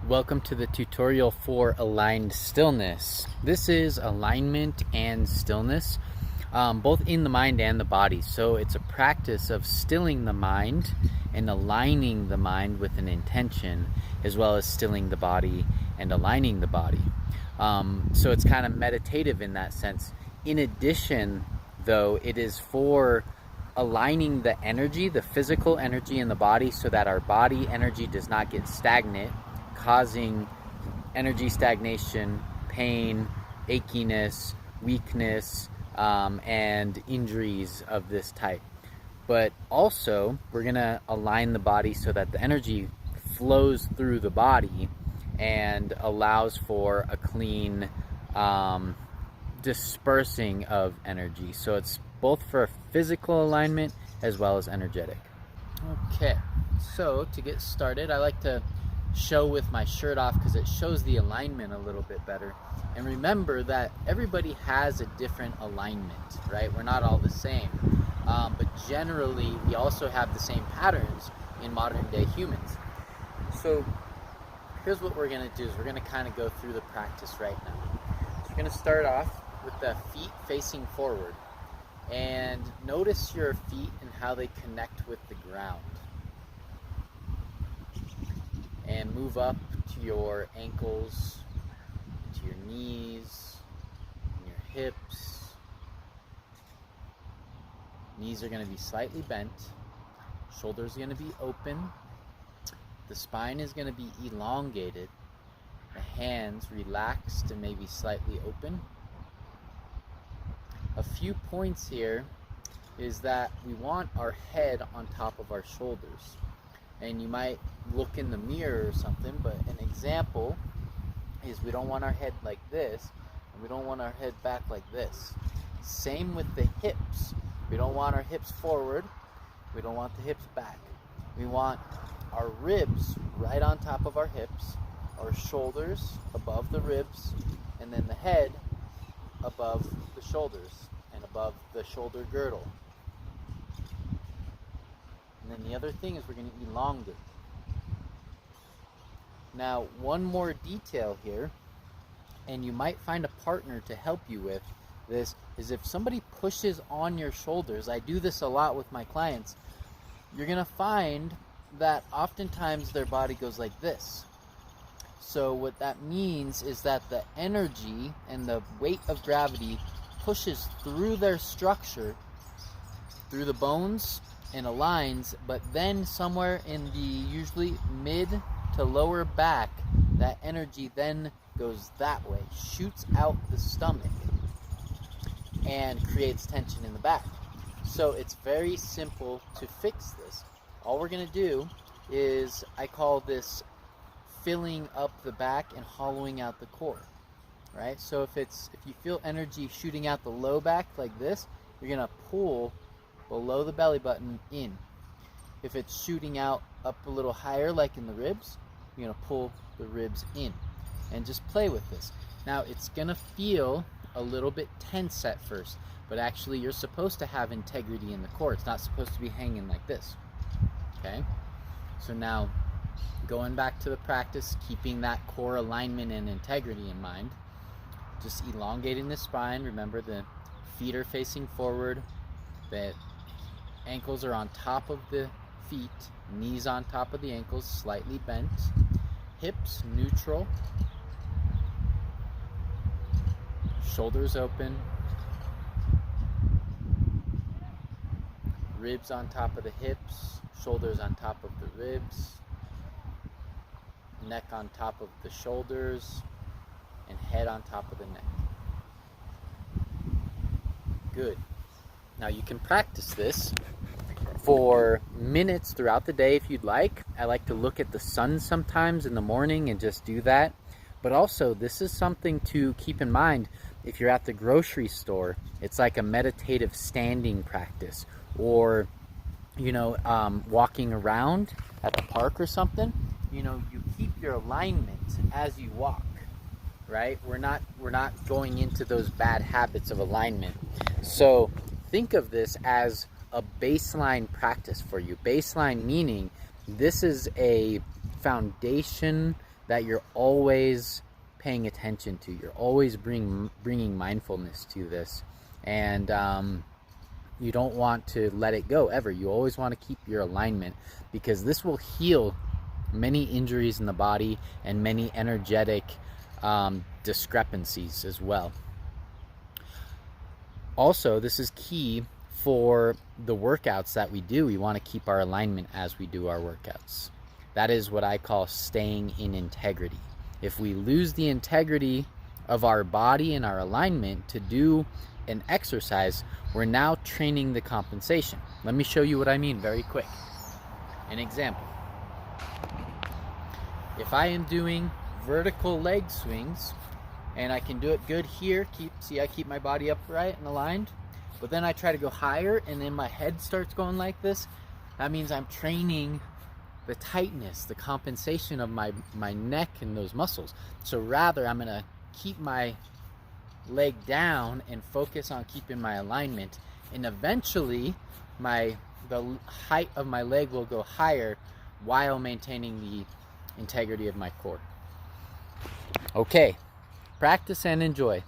Welcome to the tutorial for aligned stillness. This is alignment and stillness, both in the mind and the body. So it's a practice of stilling the mind and aligning the mind with an intention, as well as stilling the body and aligning the body. So it's kind of meditative in that sense. In addition, though, it is for aligning the energy, the physical energy in the body, so that our body energy does not get stagnant, causing energy stagnation, pain, achiness, weakness, and injuries of this type. But also, we're going to align the body so that the energy flows through the body and allows for a clean dispersing of energy. So it's both for physical alignment as well as energetic. Okay, so to get started, I like to show with my shirt off because it shows the alignment a little bit better. And remember that everybody has a different alignment, right? We're not all the same, but generally we also have the same patterns in modern day humans. So here's what we're going to do is we're going to kind of go through the practice right now. So we're going to start off with the feet facing forward, and notice your feet and how they connect with the ground. And move up to your ankles, to your knees, and your hips. Knees are going to be slightly bent. Shoulders are going to be open. The spine is going to be elongated. The hands relaxed and maybe slightly open. A few points here is that we want our head on top of our shoulders. And you might look in the mirror or something, but an example is we don't want our head like this, and we don't want our head back like this. Same with the hips. We don't want our hips forward. We don't want the hips back. We want our ribs right on top of our hips, our shoulders above the ribs, and then the head above the shoulders and above the shoulder girdle. And then the other thing is we're going to elongate. Now, one more detail here, and you might find a partner to help you with this, is if somebody pushes on your shoulders, I do this a lot with my clients, you're going to find that oftentimes their body goes like this. So what that means is that the energy and the weight of gravity pushes through their structure, through the bones, and aligns, but then somewhere in the usually mid to lower back, that energy then goes that way, shoots out the stomach, and creates tension in the back. So it's very simple to fix this. All we're going to do is, I call this filling up the back and hollowing out the core, right? So if you feel energy shooting out the low back like this, you're going to pull below the belly button in. If it's shooting out up a little higher, like in the ribs, you're going to pull the ribs in. And just play with this. Now, it's going to feel a little bit tense at first, but actually you're supposed to have integrity in the core. It's not supposed to be hanging like this. Okay? So now, going back to the practice, keeping that core alignment and integrity in mind, just elongating the spine. Remember, the feet are facing forward, the ankles are on top of the feet, knees on top of the ankles, slightly bent, hips neutral, shoulders open, ribs on top of the hips, shoulders on top of the ribs, neck on top of the shoulders, and head on top of the neck. Good. Now you can practice this for minutes throughout the day if you'd like. I like to look at the sun sometimes in the morning and just do that. But also, this is something to keep in mind if you're at the grocery store. It's like a meditative standing practice, or walking around at the park or something. You keep your alignment as you walk, right? We're not going into those bad habits of alignment. So think of this as a baseline practice for you. Baseline meaning this is a foundation that you're always paying attention to. You're always bringing mindfulness to this, and you don't want to let it go ever. You always want to keep your alignment, because this will heal many injuries in the body and many energetic discrepancies as well. Also, this is key for the workouts that we do. We want to keep our alignment as we do our workouts. That is what I call staying in integrity. If we lose the integrity of our body and our alignment to do an exercise, we're now training the compensation. Let me show you what I mean very quick. An example. If I am doing vertical leg swings, and I can do it good here, I keep my body upright and aligned, but then I try to go higher and then my head starts going like this, that means I'm training the tightness, the compensation of my neck and those muscles. So rather, I'm gonna keep my leg down and focus on keeping my alignment, and eventually the height of my leg will go higher while maintaining the integrity of my core. Okay, practice and enjoy.